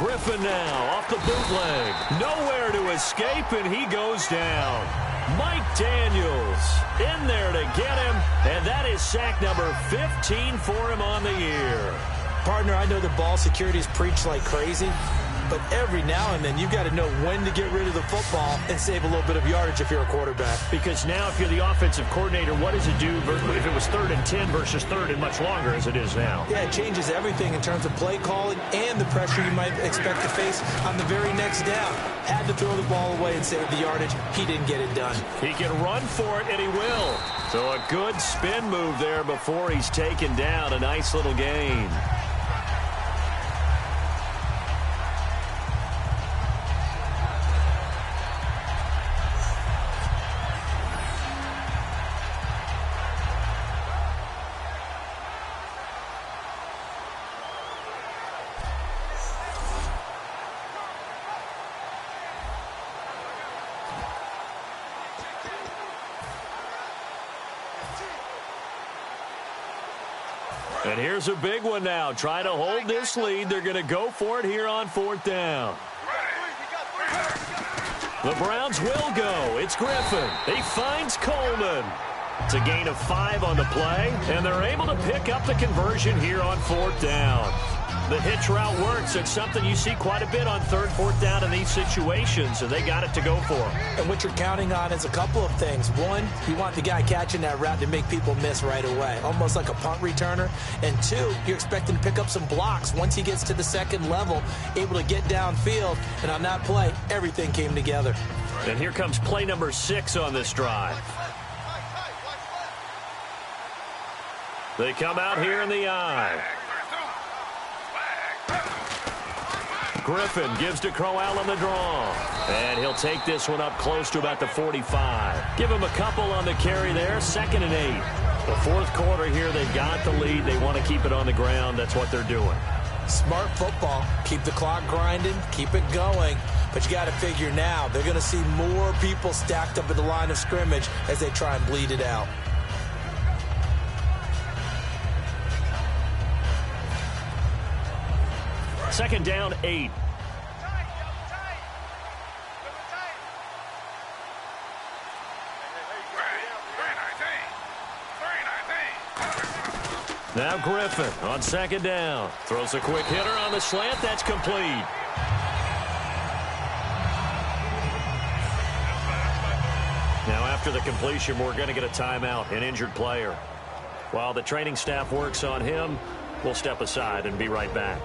Griffin now off the bootleg. Nowhere to escape, and he goes down. Mike Daniels in there to get him, and that is sack number 15 for him on the year. Partner, I know the ball security is preached like crazy, but every now and then you've got to know when to get rid of the football and save a little bit of yardage if you're a quarterback. Because now if you're the offensive coordinator, what does it do if it was 3rd and 10 versus 3rd and much longer as it is now? Yeah, it changes everything in terms of play calling and the pressure you might expect to face on the very next down. Had to throw the ball away and save the yardage. He didn't get it done. He can run for it, and he will. So a good spin move there before he's taken down. A nice little gain. And here's a big one now. Try to hold this lead. They're going to go for it here on 4th down. The Browns will go. It's Griffin. He finds Coleman. It's a gain of 5 on the play, and they're able to pick up the conversion here on 4th down. The hitch route works. It's something you see quite a bit on 3rd, 4th down in these situations, and they got it to go for them. And what you're counting on is a couple of things. One, you want the guy catching that route to make people miss right away, almost like a punt returner. And 2, you're expecting to pick up some blocks once he gets to the 2nd level, able to get downfield. And on that play, everything came together. And here comes play number 6 on this drive. They come out here in the eye. Griffin gives to Crowell on the draw. And he'll take this one up close to about the 45. Give him a couple on the carry there. 2nd and 8. The 4th quarter here, they've got the lead. They want to keep it on the ground. That's what they're doing. Smart football. Keep the clock grinding. Keep it going. But you got to figure now, they're going to see more people stacked up at the line of scrimmage as they try and bleed it out. Second down, 8. Now Griffin on 2nd down. Throws a quick hitter on the slant. That's complete. Now after the completion, we're going to get a timeout, an injured player. While the training staff works on him, we'll step aside and be right back.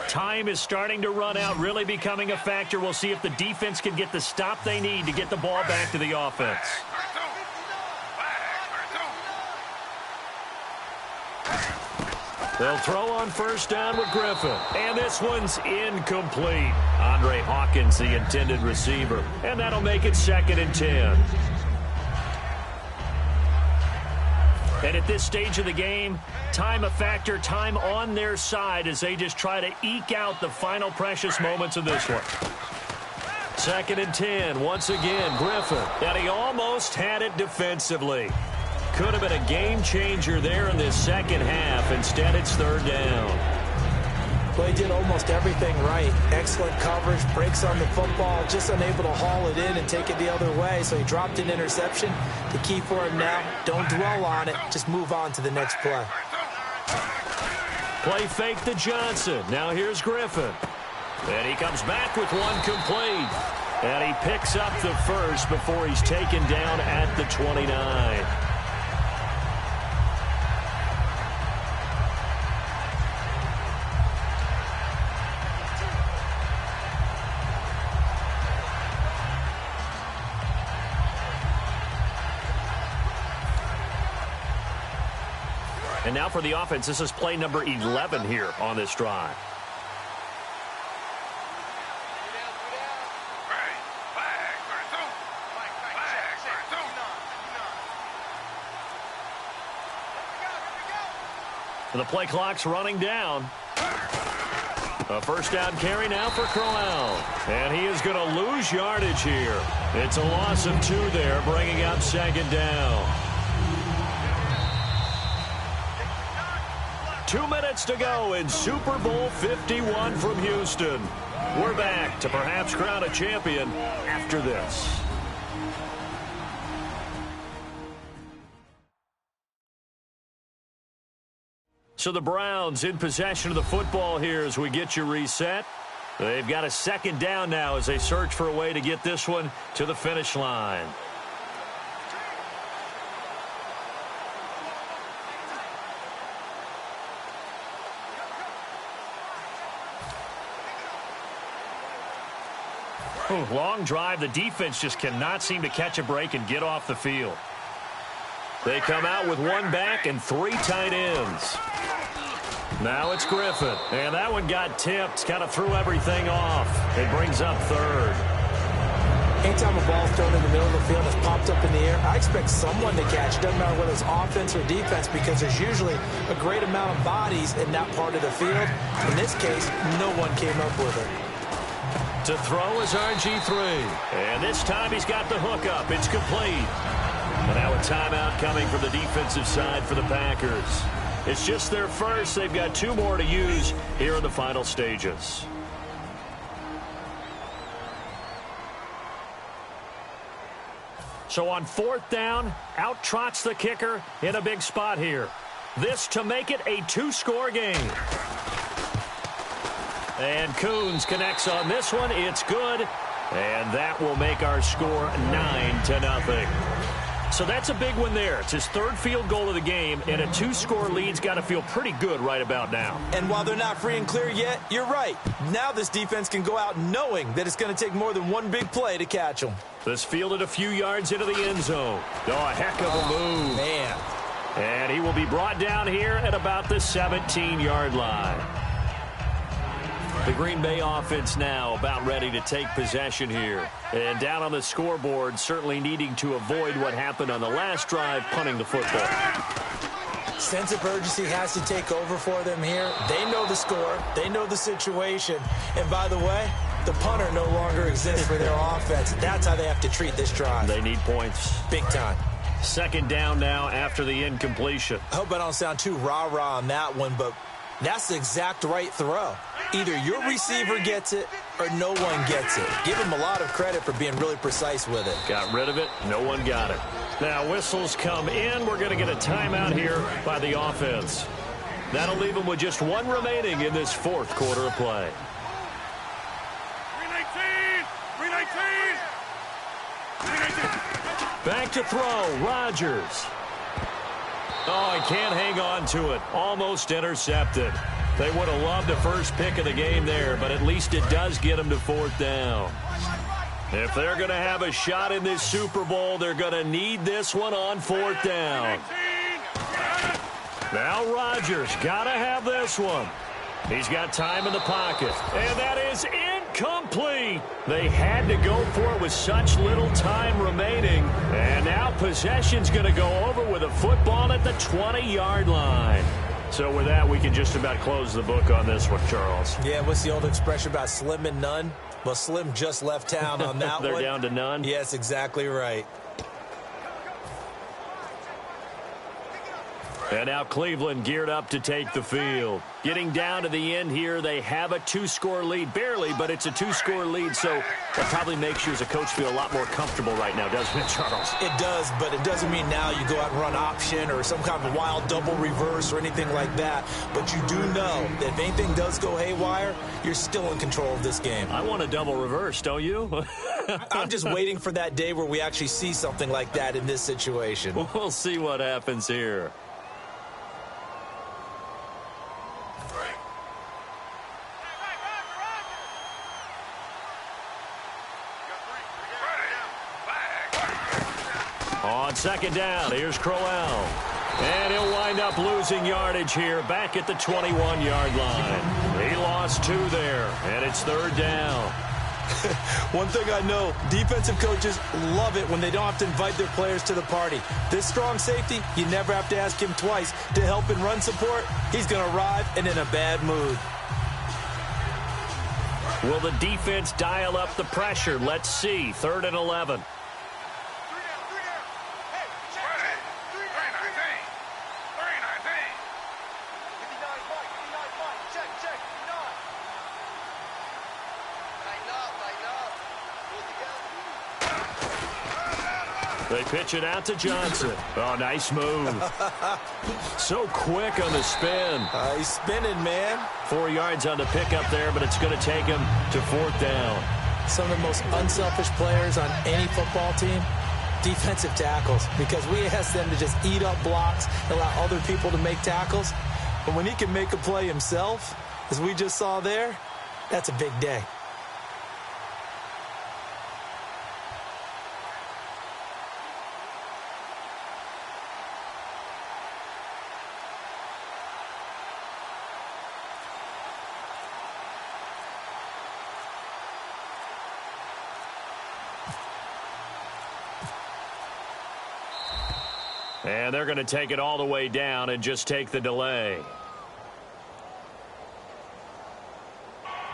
Time is starting to run out, really becoming a factor. We'll see if the defense can get the stop they need to get the ball back to the offense. They'll throw on 1st down with Griffin. And this one's incomplete. Andre Hawkins, the intended receiver. And that'll make it 2nd and 10. And at this stage of the game, time a factor, time on their side as they just try to eke out the final precious moments of this one. 2nd and 10, once again, Griffin. And he almost had it defensively. Could have been a game changer there in this 2nd half. Instead, it's 3rd down. Well, he did almost everything right. Excellent coverage, breaks on the football, just unable to haul it in and take it the other way. So he dropped an interception. The key for him now, don't dwell on it. Just move on to the next play. Play fake to Johnson. Now here's Griffin. And he comes back with one complete. And he picks up the first before he's taken down at the 29. And now for the offense, this is play number 11 here on this drive. The play clock's running down. A first down carry now for Crowell. And he is going to lose yardage here. It's a loss of 2 there, bringing up second down. 2 minutes to go in Super Bowl 51 from Houston. We're back to perhaps crown a champion after this. So the Browns in possession of the football here as we get you reset. They've got a second down now as they search for a way to get this one to the finish line. Long drive. The defense just cannot seem to catch a break and get off the field. They come out with 1 back and 3 tight ends. Now it's Griffin. And that one got tipped. Kind of threw everything off. It brings up 3rd. Anytime a ball's thrown in the middle of the field and it's popped up in the air, I expect someone to catch. Doesn't matter whether it's offense or defense, because there's usually a great amount of bodies in that part of the field. In this case, no one came up with it. To throw is RG3. And this time he's got the hook up. It's complete. And now a timeout coming from the defensive side for the Packers. It's just their first. They've got 2 more to use here in the final stages. So on 4th down, out trots the kicker in a big spot here. This to make it a 2-score game. And Coons connects on this one. It's good. And that will make our score 9-0. So that's a big one there. It's his 3rd field goal of the game, and a 2-score lead's got to feel pretty good right about now. And while they're not free and clear yet, you're right. Now this defense can go out knowing that it's going to take more than 1 big play to catch them. This fielded a few yards into the end zone. Oh, a heck of a move. Man. And he will be brought down here at about the 17-yard line. The Green Bay offense now about ready to take possession here. And down on the scoreboard, certainly needing to avoid what happened on the last drive, punting the football. Sense of urgency has to take over for them here. They know the score. They know the situation. And by the way, the punter no longer exists for their offense. That's how they have to treat this drive. They need points. Big time. Second down now after the incompletion. I hope I don't sound too rah-rah on that one, but that's the exact right throw. Either your receiver gets it or no one gets it. Give him a lot of credit for being really precise with it. Got rid of it. No one got it. Now whistles come in. We're going to get a timeout here by the offense. That'll leave them with just 1 remaining in this 4th quarter of play. 319. Back to throw. Rodgers. Oh, he can't hang on to it. Almost intercepted. They would have loved the first pick of the game there, but at least it does get them to 4th down. If they're going to have a shot in this Super Bowl, they're going to need this one on 4th down. Now Rodgers got to have this one. He's got time in the pocket, and that is incomplete. They had to go for it with such little time remaining, and now possession's going to go over with a football at the 20-yard line. So with that, we can just about close the book on this one, Charles. Yeah, what's the old expression about slim and none? Well, Slim just left town on that They're one. down to none? Yes, exactly right. And now Cleveland geared up to take the field. Getting down to the end here, they have a 2-score lead. Barely, but it's a 2-score lead, so that probably makes you as a coach feel a lot more comfortable right now, doesn't it, Charles? It does, but it doesn't mean now you go out and run option or some kind of wild double reverse or anything like that. But you do know that if anything does go haywire, you're still in control of this game. I want a double reverse, don't you? I'm just waiting for that day where we actually see something like that in this situation. We'll see what happens here. On second down, here's Crowell. And he'll wind up losing yardage here back at the 21-yard line. He lost 2 there, and it's 3rd down. One thing I know, defensive coaches love it when they don't have to invite their players to the party. This strong safety, you never have to ask him twice to help in run support. He's going to arrive and in a bad mood. Will the defense dial up the pressure? Let's see. 3rd and 11. They pitch it out to Johnson. Oh, nice move. So quick on the spin. He's spinning, man. 4 yards on the pickup there, but it's going to take him to 4th down. Some of the most unselfish players on any football team, defensive tackles, because we ask them to just eat up blocks and allow other people to make tackles. But when he can make a play himself, as we just saw there, that's a big day. And they're going to take it all the way down and just take the delay.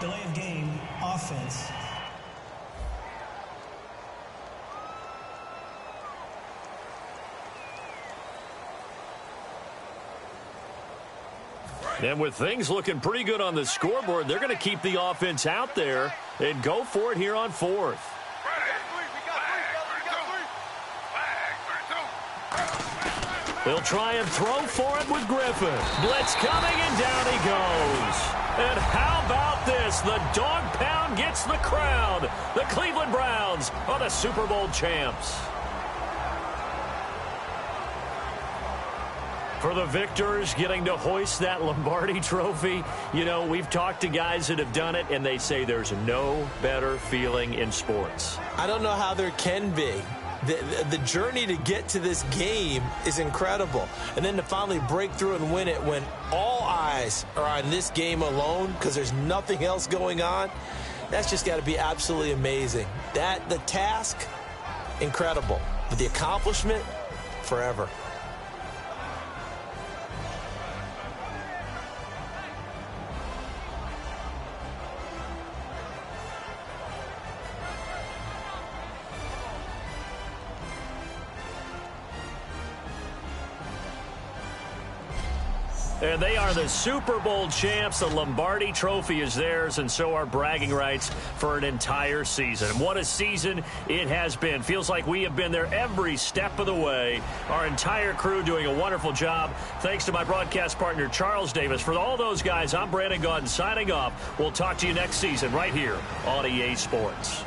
Delay of game, offense. And with things looking pretty good on the scoreboard, they're going to keep the offense out there and go for it here on 4th. They'll try and throw for it with Griffin. Blitz coming, and down he goes. And how about this? The dog pound gets the crown. The Cleveland Browns are the Super Bowl champs. For the victors, getting to hoist that Lombardi trophy, you know, we've talked to guys that have done it, and they say there's no better feeling in sports. I don't know how there can be. The journey to get to this game is incredible. And then to finally break through and win it when all eyes are on this game alone because there's nothing else going on, that's just got to be absolutely amazing. The task, incredible. But the accomplishment, forever. And they are the Super Bowl champs. The Lombardi trophy is theirs, and so are bragging rights for an entire season. What a season it has been. Feels like we have been there every step of the way. Our entire crew doing a wonderful job. Thanks to my broadcast partner, Charles Davis. For all those guys, I'm Brandon Gaudin signing off. We'll talk to you next season right here on EA Sports.